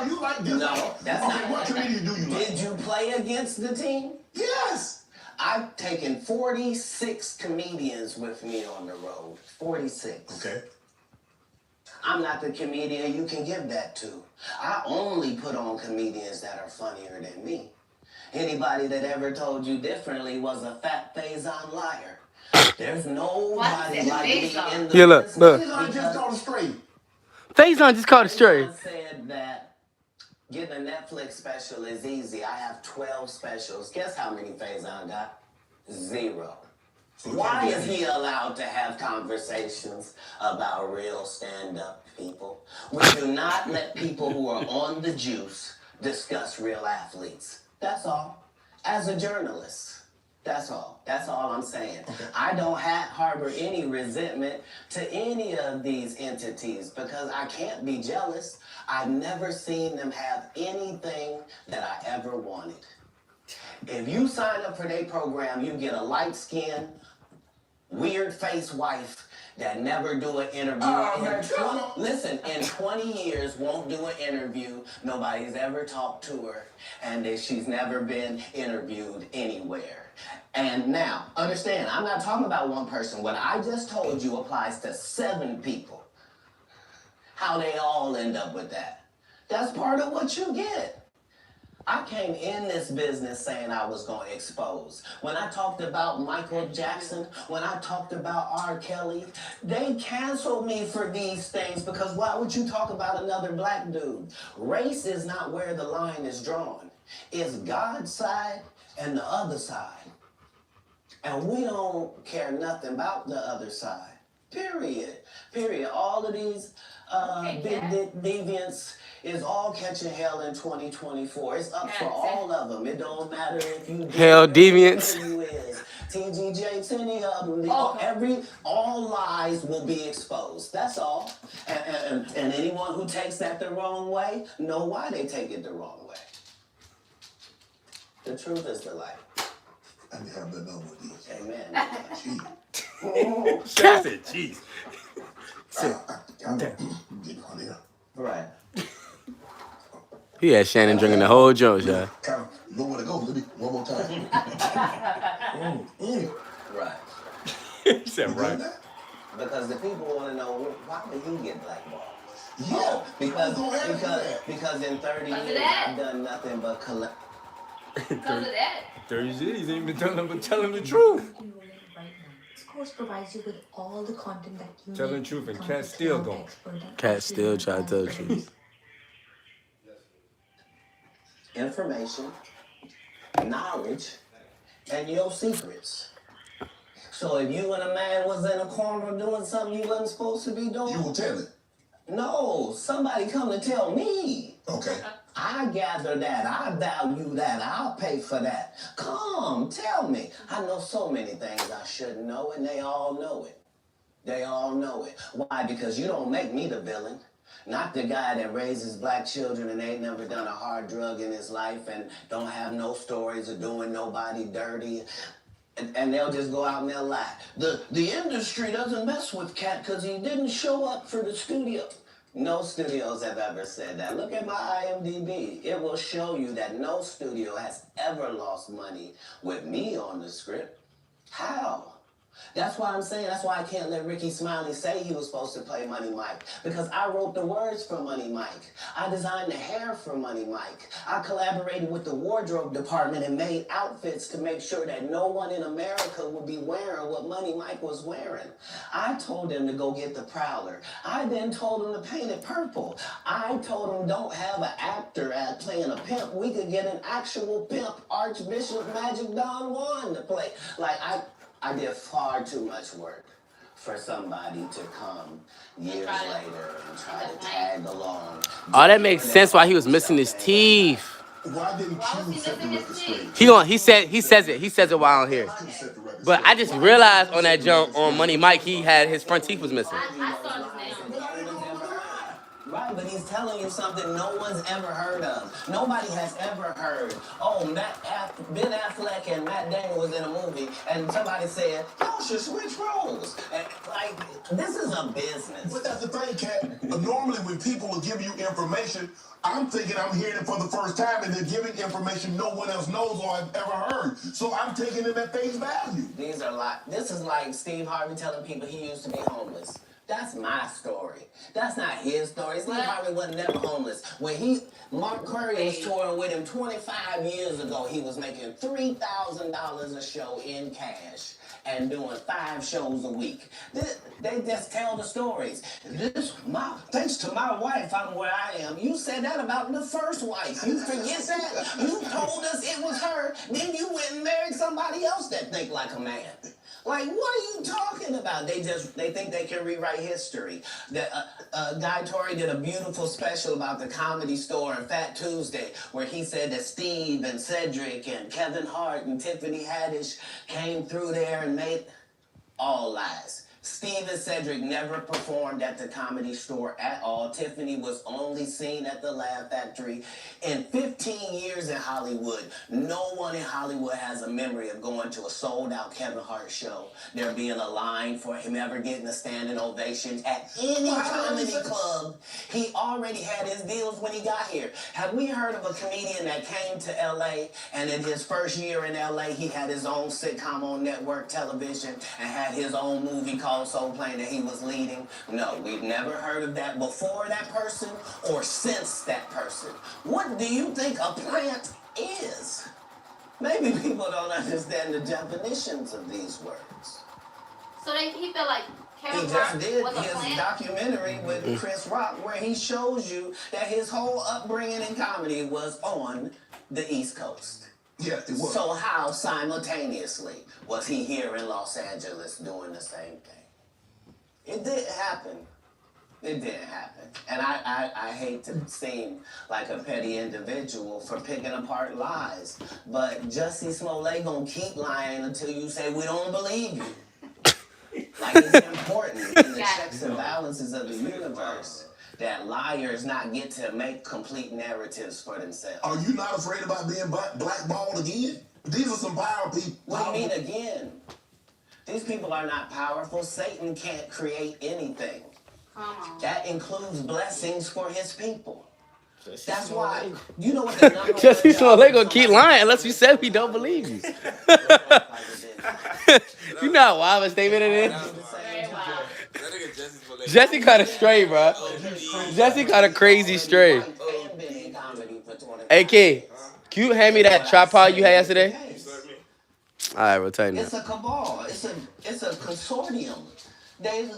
you like this? No, that's not. What comedian do you like? Did you play against the team? Yes. I've taken 46 comedians with me on the road. 46. Okay. I'm not the comedian you can give that to. I only put on comedians that are funnier than me. Anybody that ever told you differently was a fat Faison liar. There's nobody like me in the look. Faison just called it straight. Faison just called it straight. Faison said that getting a Netflix special is easy. I have 12 specials. Guess how many Faison got? 0. Why is he allowed to have conversations about real stand-up people? We do not let people who are on the juice discuss real athletes. That's all. As a journalist, that's all. That's all I'm saying. Okay. I don't harbor any resentment to any of these entities because I can't be jealous. I've never seen them have anything that I ever wanted. If you sign up for their program, you get a light-skinned, weird-faced wife that never do an interview. Listen, in 20 years, won't do an interview. Nobody's ever talked to her, and she's never been interviewed anywhere. And now, understand, I'm not talking about one person. What I just told you applies to 7 people. How they all end up with that. That's part of what you get. I came in this business saying I was going to expose. When I talked about Michael Jackson, when I talked about R. Kelly, they canceled me for these things because why would you talk about another black dude? Race is not where the line is drawn. It's God's side and the other side. And we don't care nothing about the other side. Period. Period. All of these big deviants is all catching hell in 2024. It's up for all of them. It don't matter if you hell deviants. TGJ, any of them. All lies will be exposed. That's all. And anyone who takes that the wrong way, know why they take it the wrong way. The truth is the light. I didn't have that number with these. Amen. Jeez. I said, jeez. Right. He had Shannon drinking the whole joint, y'all. Kind of know where to go. Let me one more time. Right. He said, right. Because the people want to know, why did he get blackballed? Yeah. Because in 30 years, I've done nothing but collect. Because of that. 30 years, he ain't been telling him the truth. This course provides you with all the content that you Telling need the truth, and to Katt still going. Katt still trying to tell the truth. Information, knowledge, and your secrets. So if you and a man was in a corner doing something you wasn't supposed to be doing, you will tell it. No, somebody come to tell me. Okay. I gather that. I value that. I'll pay for that. Come, tell me. I know so many things I shouldn't know, and they all know it. They all know it. Why? Because you don't make me the villain. Not the guy that raises black children and ain't never done a hard drug in his life and don't have no stories of doing nobody dirty. And they'll just go out and they'll lie. The industry doesn't mess with Katt because he didn't show up for the studio. No studios have ever said that. Look at my IMDb. It will show you that no studio has ever lost money with me on the script. How? That's why I'm saying, that's why I can't let Ricky Smiley say he was supposed to play Money Mike. Because I wrote the words for Money Mike. I designed the hair for Money Mike. I collaborated with the wardrobe department and made outfits to make sure that no one in America would be wearing what Money Mike was wearing. I told him to go get the Prowler. I then told him to paint it purple. I told him don't have an actor playing a pimp. We could get an actual pimp, Archbishop Magic Don Juan to play. Like, I did far too much work for somebody to come years later and try to tag along. Oh, that makes sense why he was missing his teeth. Why didn't you set the record straight? He says it while I'm here. But I just realized on that jump on Money Mike, he had his front teeth was missing. I saw his name. Right, but he's telling you something no one's ever heard of. Nobody has ever heard. Oh, Ben Affleck and Matt Damon was in a movie, and somebody said, y'all should switch roles. And, like, this is a business. But that's the thing, Katt. Normally, when people will give you information, I'm thinking I'm hearing it for the first time, and they're giving information no one else knows or I've ever heard. So I'm taking them at face value. These are like, this is like Steve Harvey telling people he used to be homeless. That's my story. That's not his story. Steve Harvey wasn't never homeless. When Mark Curry was touring with him 25 years ago, he was making $3,000 a show in cash and doing 5 shows a week. They just tell the stories. Thanks to my wife, I'm where I am. You said that about the first wife. You forget that? You told us it was her, then you went and married somebody else that think like a man. Like, what are you talking about? They think they can rewrite history. Guy Torrey did a beautiful special about the Comedy Store and Fat Tuesday, where he said that Steve and Cedric and Kevin Hart and Tiffany Haddish came through there and made all lies. Steve and Cedric never performed at the Comedy Store at all. Tiffany was only seen at the Laugh Factory. In 15 years in Hollywood, no one in Hollywood has a memory of going to a sold-out Kevin Hart show, there being a line for him ever getting a standing ovation at any comedy club. He already had his deals when he got here. Have we heard of a comedian that came to L.A. and in his first year in L.A. he had his own sitcom on network television and had his own movie called Soul Plane that he was leading? No, we've never heard of that before that person or since that person. What do you think a plant is? Maybe people don't understand the definitions of these words. So he felt like He Kevin just Hart did was a his plant? documentary with Chris Rock where he shows you that his whole upbringing in comedy was on the East Coast. Yeah, it was. So how simultaneously was he here in Los Angeles doing the same thing? It didn't happen. It didn't happen. And I hate to seem like a petty individual for picking apart lies, but Jussie Smollett gonna keep lying until you say we don't believe you. Like, it's important in the checks and balances of the universe that liars not get to make complete narratives for themselves. Are you not afraid about being blackballed again? These are some power people. What do you mean again? These people are not powerful. Satan can't create anything. Come on. That includes blessings for his people. That's why, you know what the number one Jussie Smollett gonna job keep somebody- lying unless you said we don't believe you. You know how wild a statement it is? Very wild. Jesse cut it straight, bro. Jesse cut a crazy straight. Hey, Key, can you hand me that tripod you had yesterday? All right, we'll tighten It's up. a cabal. It's a consortium. They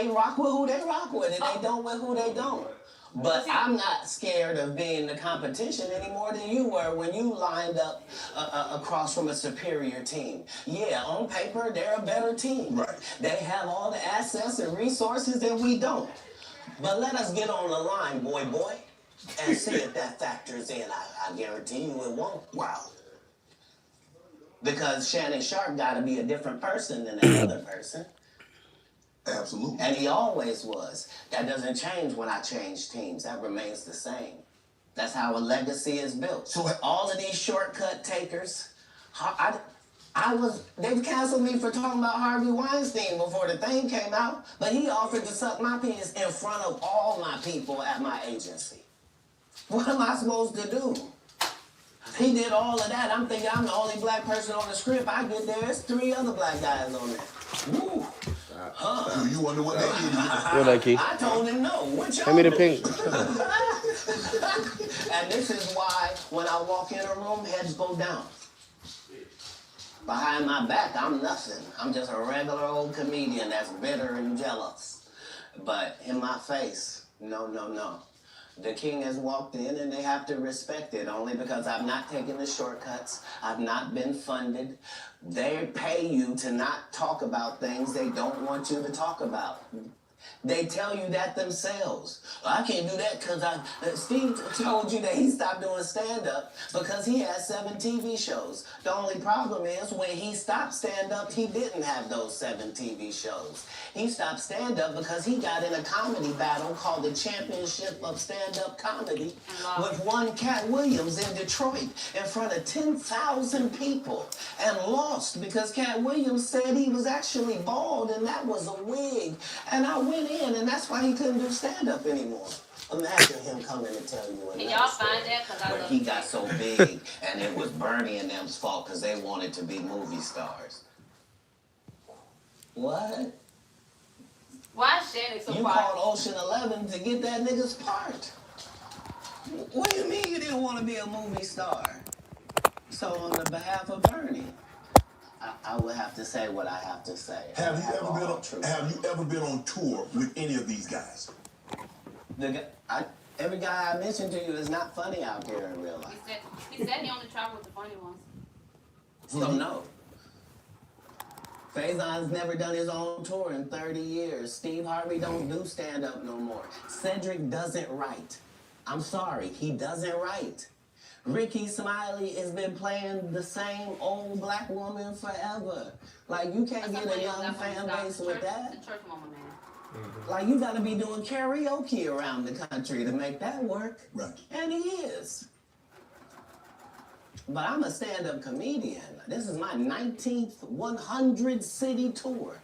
rock with who they rock with, and they don't with who they don't. But I'm not scared of being the competition any more than you were when you lined up across from a superior team. Yeah, on paper, they're a better team. Right. They have all the assets and resources that we don't. But let us get on the line, boy, and see if that factors in. I guarantee you it won't. Wow. Because Shannon Sharp got to be a different person than another person. Absolutely. And he always was. That doesn't change when I change teams. That remains the same. That's how a legacy is built. So all of these shortcut takers, they've canceled me for talking about Harvey Weinstein before the thing came out, but he offered to suck my penis in front of all my people at my agency. What am I supposed to do? He did all of that. I'm thinking I'm the only black person on the script. I get there, there's 3 other black guys on there. Woo. Huh. You wonder what they did? What that, Key? I told him no. What y'all Hand me the do? pink. And this is why when I walk in a room, heads go down. Behind my back, I'm nothing. I'm just a regular old comedian that's bitter and jealous. But in my face, no. The king has walked in and they have to respect it only because I've not taken the shortcuts. I've not been funded. They pay you to not talk about things they don't want you to talk about. They tell you that themselves. I can't do that because Steve told you that he stopped doing stand-up because he had 7 TV shows. The only problem is when he stopped stand-up, he didn't have those 7 TV shows. He stopped stand-up because he got in a comedy battle called the Championship of Stand-Up Comedy with one Katt Williams in Detroit in front of 10,000 people and lost because Katt Williams said he was actually bald and that was a wig. And I went in, and that's why he couldn't do stand-up anymore. Imagine him coming and tell you Can y'all find that? Cause where he got so big, and it was Bernie and them's fault because they wanted to be movie stars. What? Why is Shannon so You quiet? called Ocean 11 to get that nigga's part. What do you mean you didn't want to be a movie star? So on the behalf of Bernie, I would have to say what I have to say. Have you ever been on tour with any of these guys? Every guy I mentioned to you is not funny out there in real life. He said he only traveled with the funny ones. So no. Faison's never done his own tour in 30 years. Steve Harvey don't do stand-up no more. Cedric doesn't write. I'm sorry, he doesn't write. Ricky Smiley has been playing the same old black woman forever. Like, you can't get a young fan base with that. The church woman, man. Like, you gotta be doing karaoke around the country to make that work. Right. And he is. But I'm a stand-up comedian. This is my 19th 100-city tour.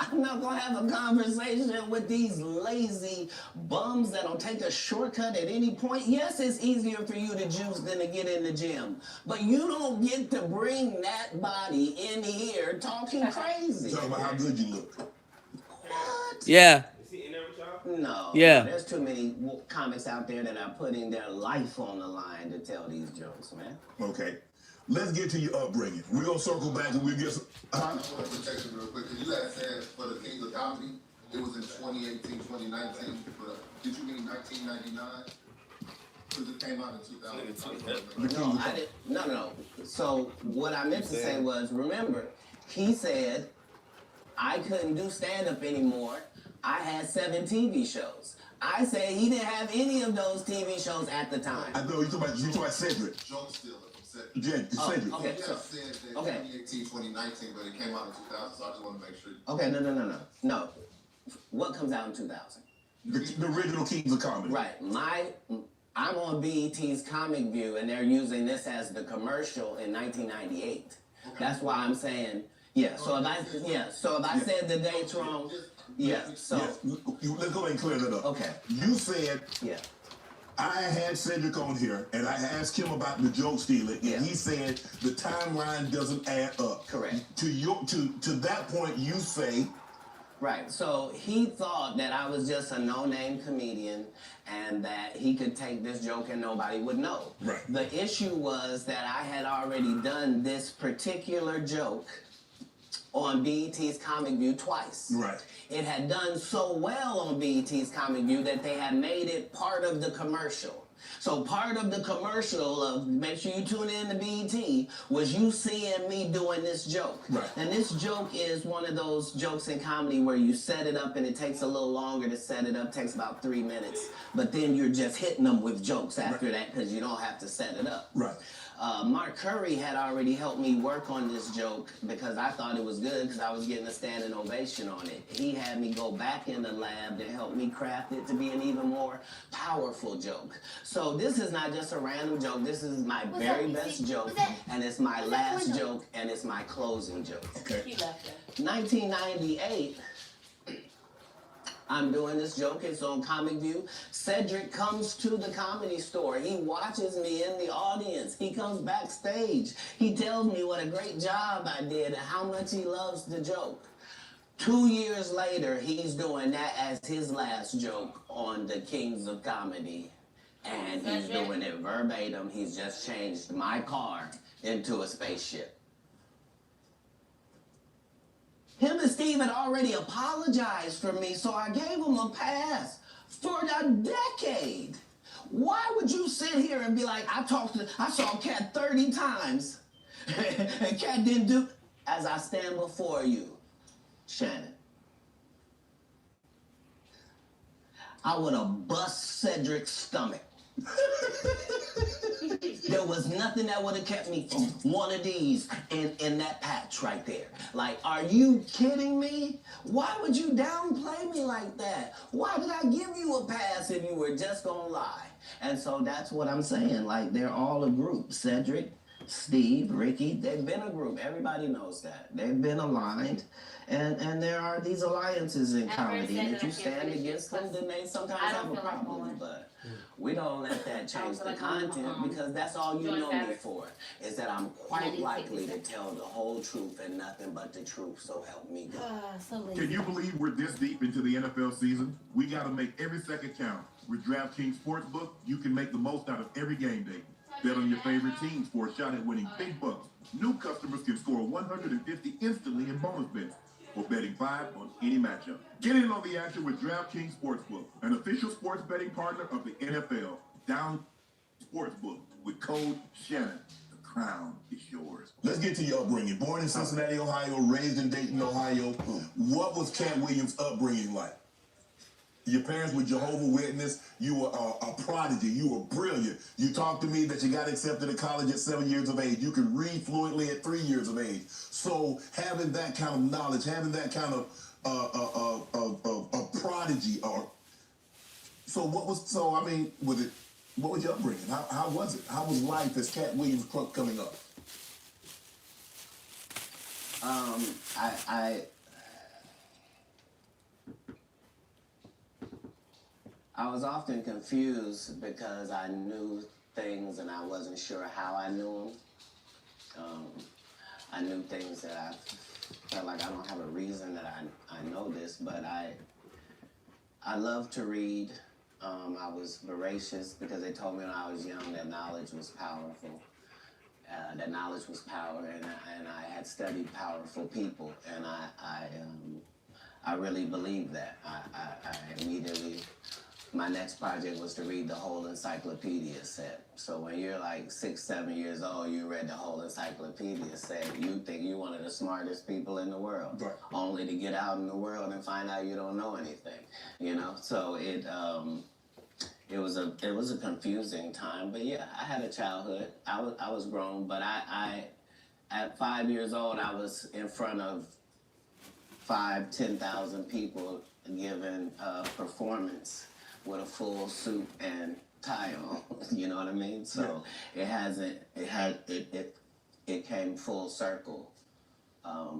I'm not gonna have a conversation with these lazy bums that'll take a shortcut at any point. Yes, it's easier for you to juice than to get in the gym. But you don't get to bring that body in here talking crazy. Talking about how good you look. What? Yeah. Is he in there with y'all? No. Yeah. There's too many comics out there that are putting their life on the line to tell these jokes, man. Okay. Let's get to your upbringing. We're going to circle back and we'll get some... I want to protect you real quick. You had said for the Kings of Comedy, it was in 2018, 2019. But did you mean 1999? Because it came out in 2000. No, I didn't. No. So what I meant to say was, remember, he said I couldn't do stand-up anymore. I had 7 TV shows. I said he didn't have any of those TV shows at the time. I know, you talking about Cedric. Joe Steele from Cedric. Yeah, Cedric. Okay, You so, had said that okay. 2018, 2019, but it came out in 2000, so I just want to make sure. Okay, no. What comes out in 2000? The original Kings of Comedy. Right. I'm on BET's Comic View, and they're using this as the commercial in 1998. Okay. That's why I'm saying, yeah. So if I said the dates wrong, yeah. So let's go ahead and clear that up. Okay. You said, yeah. I had Cedric on here, and I asked him about the joke stealing, and he said the timeline doesn't add up. Correct. To that point, you say. Right. So he thought that I was just a no-name comedian and that he could take this joke and nobody would know. Right. The issue was that I had already done this particular joke on BET's Comic View twice. Right. It had done so well on BET's Comic View that they had made it part of the commercial. So part of the commercial of make sure you tune in to BET was you seeing me doing this joke. Right. And this joke is one of those jokes in comedy where you set it up and it takes a little longer to set it up, takes about 3 minutes. But then you're just hitting them with jokes after that because you don't have to set it up. Right. Mark Curry had already helped me work on this joke because I thought it was good because I was getting a standing ovation on it. He had me go back in the lab to help me craft it to be an even more powerful joke. So this is not just a random joke. This is my very best joke, and it's my last joke, and it's my closing joke. Okay. He left it. 1998. I'm doing this joke. It's on Comic View. Cedric comes to the Comedy Store. He watches me in the audience. He comes backstage. He tells me what a great job I did and how much he loves the joke. 2 years later, he's doing that as his last joke on the Kings of Comedy. And he's doing it verbatim. He's just changed my car into a spaceship. Him and Steve had already apologized for me, so I gave him a pass for a decade. Why would you sit here and be like, I saw Katt 30 times, and Katt didn't do, as I stand before you, Shannon. I would have bust Cedric's stomach. There was nothing that would have kept me from one of these in that patch right there. Like, are you kidding me? Why would you downplay me like that? Why did I give you a pass if you were just gonna lie? And so that's what I'm saying. Like, they're all a group. Cedric, Steve, Ricky, they've been a group. Everybody knows that. They've been aligned. And there are these alliances in comedy. And if you stand against them, then they sometimes have a problem. But we don't let that change the content because that's all you know me for, is that I'm quite likely to tell the whole truth and nothing but the truth. So help me God. Can you believe we're this deep into the NFL season? We got to make every second count. With DraftKings Sportsbook, you can make the most out of every game day. Bet on your favorite teams for a shot at winning big bucks. New customers can score 150 instantly in bonus bets for betting 5 on any matchup. Get in on the action with DraftKings Sportsbook, an official sports betting partner of the NFL. Down Sportsbook with code Shannon. The crown is yours. Let's get to your upbringing. Born in Cincinnati, Ohio, raised in Dayton, Ohio. What was Katt Williams' upbringing like? Your parents were Jehovah's Witness. You were a prodigy. You were brilliant. You talked to me that you got accepted to college at 7 years of age. You could read fluently at 3 years of age. So having that kind of knowledge, having that kind of prodigy, what was your upbringing? How was it? How was life as Katt Williams coming up? I was often confused because I knew things and I wasn't sure how I knew them. I knew things that I felt like I don't have a reason that I know this, but I love to read. I was voracious because they told me when I was young that knowledge was powerful. That knowledge was power, and I had studied powerful people, and I really believed that. I immediately. My next project was to read the whole encyclopedia set. So when you're like 6, 7 years old, you read the whole encyclopedia set. You think you're one of the smartest people in the world, right. Only to get out in the world and find out you don't know anything. You know, so it was a confusing time. But yeah, I had a childhood. I was grown, but I at 5 years old, I was in front of 10,000 people giving a performance with a full suit and tie on, you know what I mean? So yeah. It came full circle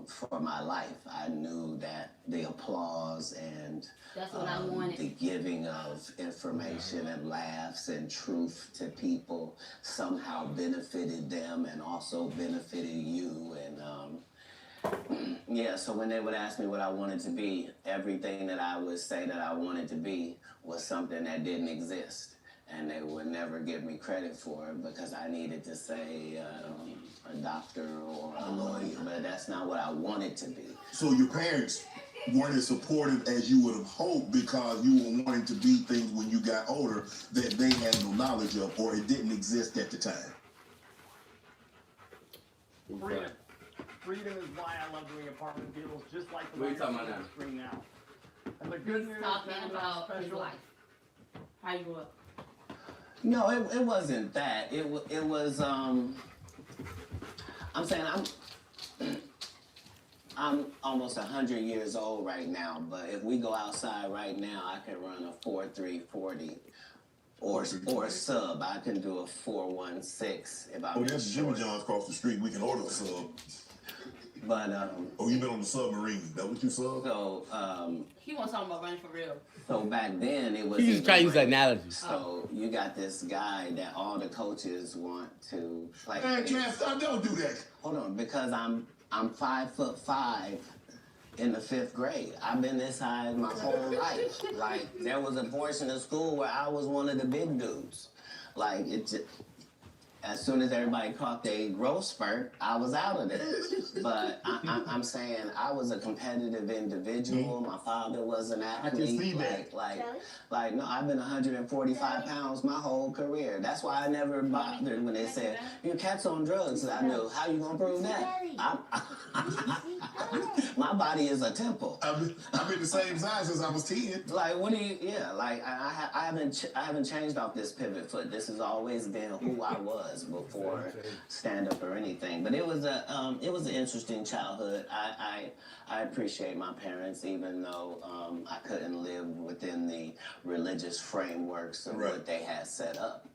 for my life. I knew that the applause and the giving of information and laughs and truth to people somehow benefited them and also benefited you. And yeah, so when they would ask me what I wanted to be, everything that I would say that I wanted to be was something that didn't exist. And they would never give me credit for it because I needed to say a doctor or a lawyer, but that's not what I wanted to be. So your parents weren't as supportive as you would have hoped because you were wanting to be things when you got older that they had no knowledge of or it didn't exist at the time. Freedom is why I love doing apartment deals, just like the What are you talking about on the screen now. And the good news Talking is about his special. life. How you grew up. No, it wasn't that. It was. I'm saying I'm almost 100 years old right now. But if we go outside right now, I can run a 4.340 or sub. I can do a 4.16 if I'm. Oh, that's Jimmy John's across the street. We can order a sub. But oh, you been on the submarine? That what you sub? So He wants something about running for real. So back then it was. He's just trying to use an analogy. So you got this guy that all the coaches want to play. Man, don't do that. Hold on, because I'm 5'5" in the 5th grade. I've been this high my whole life. Like there was a portion of school where I was one of the big dudes. Like it just. as soon as everybody caught their growth spurt, I was out of there. But I'm saying I was a competitive individual. My father was an athlete. I can see that. Like, no, I've been 145 pounds my whole career. That's why I never bothered when they said, your cat's on drugs. I knew, how you gonna prove that? My body is a temple. I've been the same size since I was 10. Like, what do you, yeah, like, I haven't changed off this pivot foot. This has always been who I was before stand-up or anything. But it was an interesting childhood. I appreciate my parents, even though I couldn't live within the religious frameworks of what they had set up.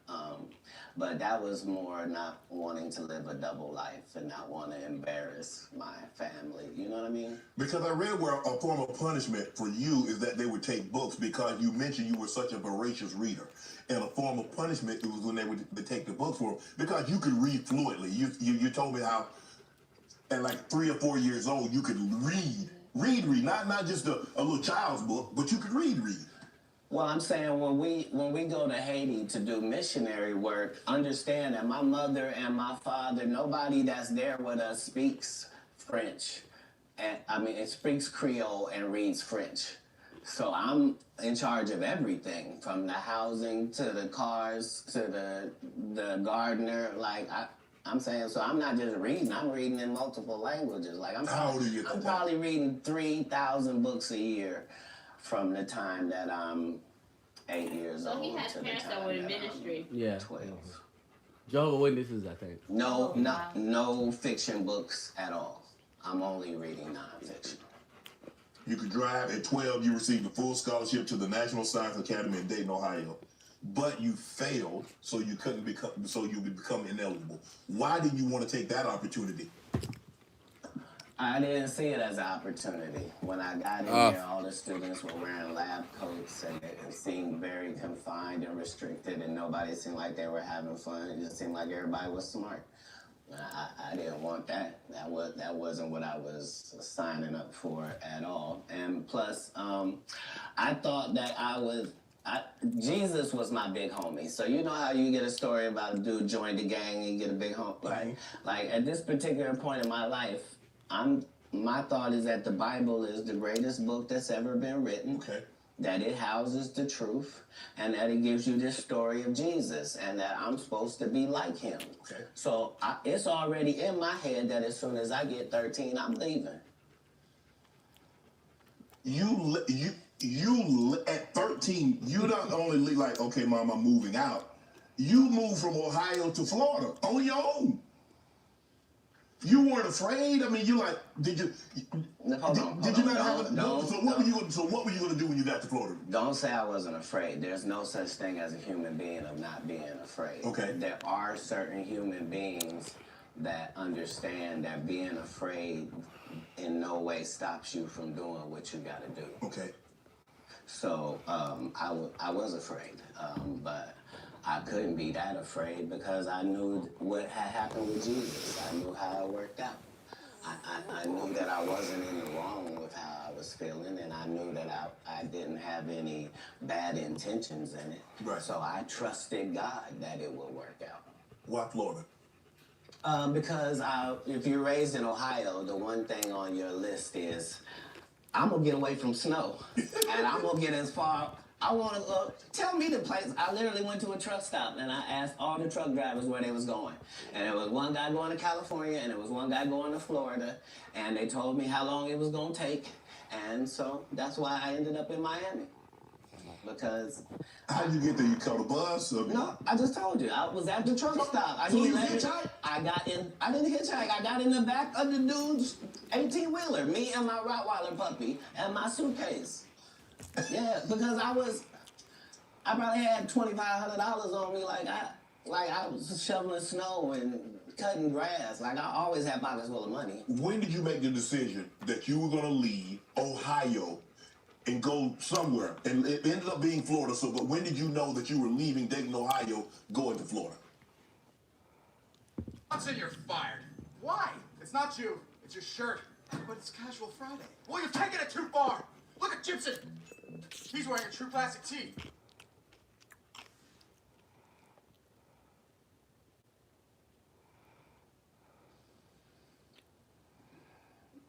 But that was more not wanting to live a double life and not want to embarrass my family. You know what I mean? Because I read where a form of punishment for you is that they would take books because you mentioned you were such a voracious reader. And a form of punishment was when they would take the books for them because you could read fluently. You told me how at like 3 or 4 years old you could read, not just a little child's book, but you could read. Well, I'm saying when we go to Haiti to do missionary work, understand that my mother and my father, nobody that's there with us speaks French. And I mean, it speaks Creole and reads French. So I'm in charge of everything, from the housing to the cars to the gardener. Like I'm saying, so I'm not just reading. I'm reading in multiple languages. Like I'm probably reading 3,000 books a year from the time that I'm 8 years old. So he had to parents the that time were in that ministry. Yeah. 12. Jehovah's Witnesses, I think. No fiction books at all. I'm only reading nonfiction. You could drive. At 12, you received a full scholarship to the National Science Academy in Dayton, Ohio. But you failed, so you would become ineligible. Why did you want to take that opportunity? I didn't see it as an opportunity. When I got in there, all the students were wearing lab coats and it seemed very confined and restricted, and nobody seemed like they were having fun. It just seemed like everybody was smart. I didn't want that. That wasn't what I was signing up for at all. And plus, I thought that Jesus was my big homie. So you know how you get a story about a dude joined the gang and you get a big homie, right? Like at this particular point in my life, my thought is that the Bible is the greatest book that's ever been written. Okay. That it houses the truth, and that it gives you this story of Jesus, and that I'm supposed to be like him. Okay. So it's already in my head that as soon as I get 13, I'm leaving. You at 13, you not only like, okay, Mom, I'm moving out. You moved from Ohio to Florida on your own. You weren't afraid. I mean, you like, did you not have So what were you gonna do when you got to Florida? Don't say I wasn't afraid. There's no such thing as a human being of not being afraid. Okay. There are certain human beings that understand that being afraid in no way stops you from doing what you gotta do. Okay. So I was afraid, but I couldn't be that afraid because I knew what had happened with Jesus. I knew how it worked out. I knew that I wasn't in the wrong with how I was feeling, and I knew that I didn't have any bad intentions in it. Right. So I trusted God that it would work out. Why Florida? Because if you're raised in Ohio, the one thing on your list is, I'm going to get away from snow, and I'm going to get as far... I want to tell me the place. I literally went to a truck stop and I asked all the truck drivers where they was going. And there was one guy going to California and there was one guy going to Florida. And they told me how long it was going to take. And so that's why I ended up in Miami. Because... How did you get there? You caught a bus? Or... No, I just told you. I was at the truck stop. So you hitchhiked? I didn't hitchhike. I got in the back of the dude's 18-wheeler. Me and my Rottweiler puppy and my suitcase. Yeah, because I probably had $2,500 on me, like I was shoveling snow and cutting grass. Like I always had pockets full of money. When did you make the decision that you were going to leave Ohio and go somewhere? And it ended up being Florida. So, but when did you know that you were leaving Dayton, Ohio, going to Florida? Johnson, you're fired. Why? It's not you. It's your shirt. But it's Casual Friday. Well, you've taken it too far. Look at Gibson. He's wearing a true classic tee.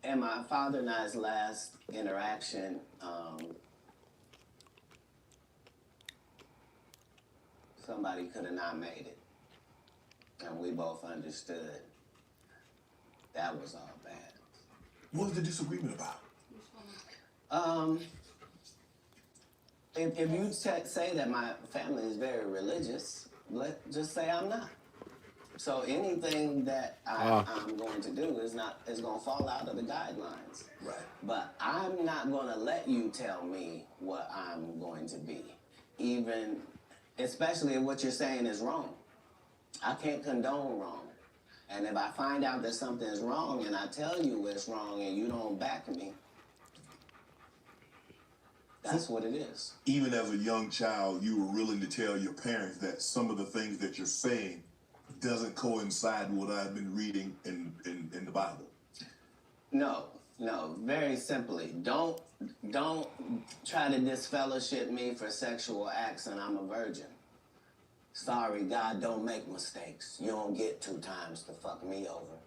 in my father and I's last interaction, somebody could have not made it. And we both understood that was all bad. What was the disagreement about? If you say that my family is very religious, just say I'm not. So anything that I'm going to do is going to fall out of the guidelines. Right. But I'm not going to let you tell me what I'm going to be, even, especially if what you're saying is wrong. I can't condone wrong. And if I find out that something is wrong and I tell you it's wrong and you don't back me, that's what it is. Even as a young child, you were willing to tell your parents that some of the things that you're saying doesn't coincide with what I've been reading in the Bible. No, very simply. Don't try to disfellowship me for sexual acts and I'm a virgin. Sorry, God don't make mistakes. You don't get 2 times to fuck me over.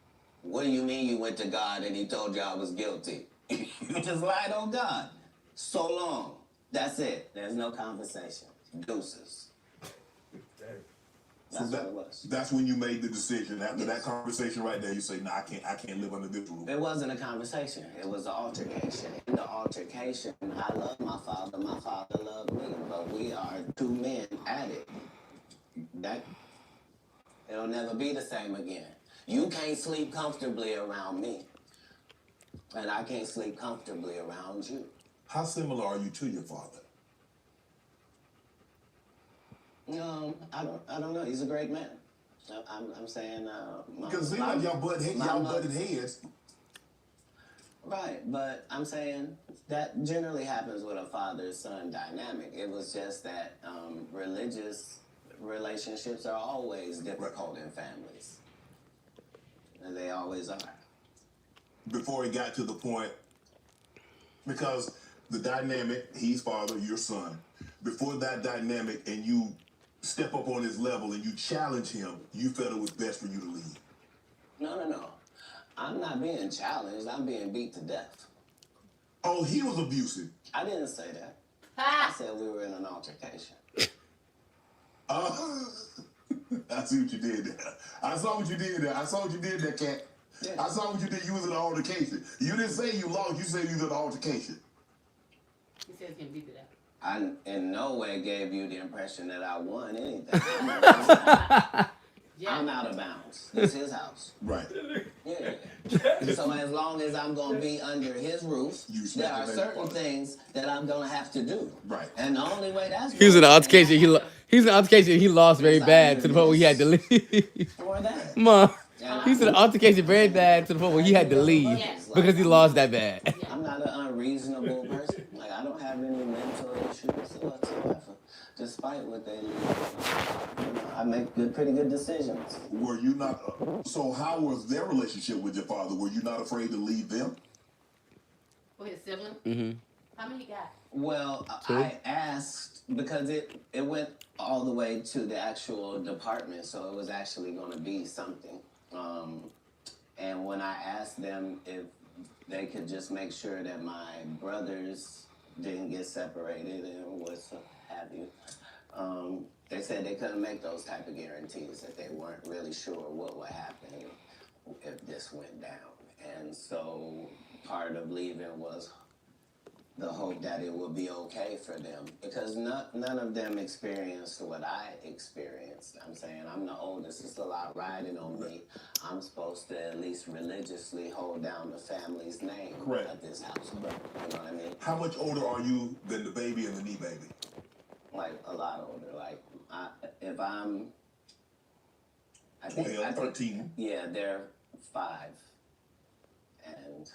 What do you mean you went to God and he told you I was guilty? You just lied on God. So long. That's it. There's no conversation. Deuces. That's what it was. That's when you made the decision. After that conversation right there, you say, "Nah, I can't live under this rule." It wasn't a conversation. It was an altercation. In the altercation, I love my father. My father loved me. But we are 2 men at it. It'll never be the same again. You can't sleep comfortably around me. And I can't sleep comfortably around you. How similar are you to your father? I don't know. He's a great man. I'm saying, because it seems like y'all butted heads. Right, but I'm saying that generally happens with a father-son dynamic. It was just that religious relationships are always difficult in families. And they always are. Before it got to the point, because the dynamic, he's father, you're son. Before that dynamic and you step up on his level and you challenge him, you felt it was best for you to leave. No. I'm not being challenged. I'm being beat to death. Oh, he was abusive. I didn't say that. I said we were in an altercation. I see what you did there. I saw what you did there, Katt. Yeah. I saw what you did. You was in an altercation. You didn't say you lost. You said you was in an altercation. He said he's gonna beat it out. I in no way gave you the impression that I won anything. I'm out of bounds. It's his house. Right. Yeah. So as long as I'm going to be under his roof, there are certain things that I'm going to have to do. Right. And the only way that's He was in an altercation. He's in an altercation. He lost very bad to the point where he had to leave. For that. Mom, he's in an altercation very bad to the point where he had to leave because he lost that bad. I'm not an unreasonable person. Like, I don't have any mental issues whatsoever. Despite what they leave, I make pretty good decisions. Were you not? So how was their relationship with your father? Were you not afraid to leave them? With his sibling? Mm-hmm. How many he got? Well, I asked because it went all the way to the actual department, so it was actually going to be something. And when I asked them if they could just make sure that my brothers didn't get separated and what have you, they said they couldn't make those type of guarantees, that they weren't really sure what would happen if this went down. And so part of leaving was the hope that it would be okay for them, because none of them experienced what I experienced. I'm saying I'm the oldest. It's a lot riding on me. I'm supposed to at least religiously hold down the family's name at this house. You know what I mean? How much older are you than the baby and the knee baby? Like a lot older. Like if I'm, I 13. Yeah, they're 5, and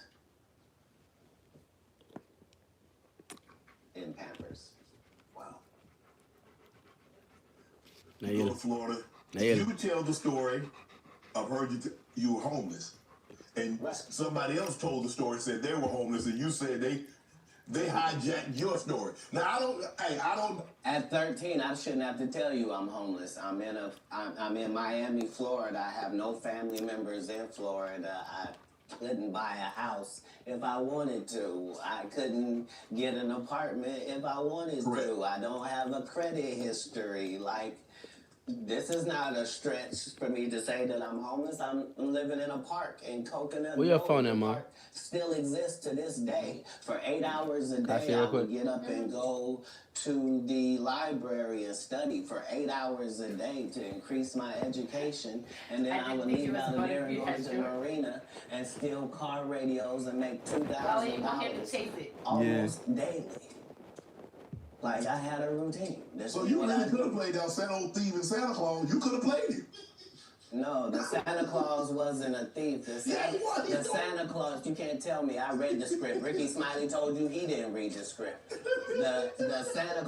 in Pampers. Wow. Now You go to Florida. You could tell the story. I've heard you were homeless, and somebody else told the story, said they were homeless, and you said they hijacked your story. Now I don't. At 13, I shouldn't have to tell you I'm homeless. I'm in Miami, Florida. I have no family members in Florida. couldn't buy a house if I wanted to. I couldn't get an apartment if I wanted to. I don't have a credit history. Like, this is not a stretch for me to say that I'm homeless. I'm living in a park in Coconut Where your Grove. phone at, The Ma? park still exists to this day. For 8 hours a I see day, real I would quick? get up and go to the library and study for 8 hours a day to increase my education. And then I would leave out of there and go to the marina and steal car radios and make $2,000 almost daily. Like, I had a routine. So you really could have played that Santa old thief and Santa Claus. You could have played it. No, the Santa Claus wasn't a thief. The Santa Claus, you can't tell me. I read the script. Ricky Smiley told you he didn't read the script. The Santa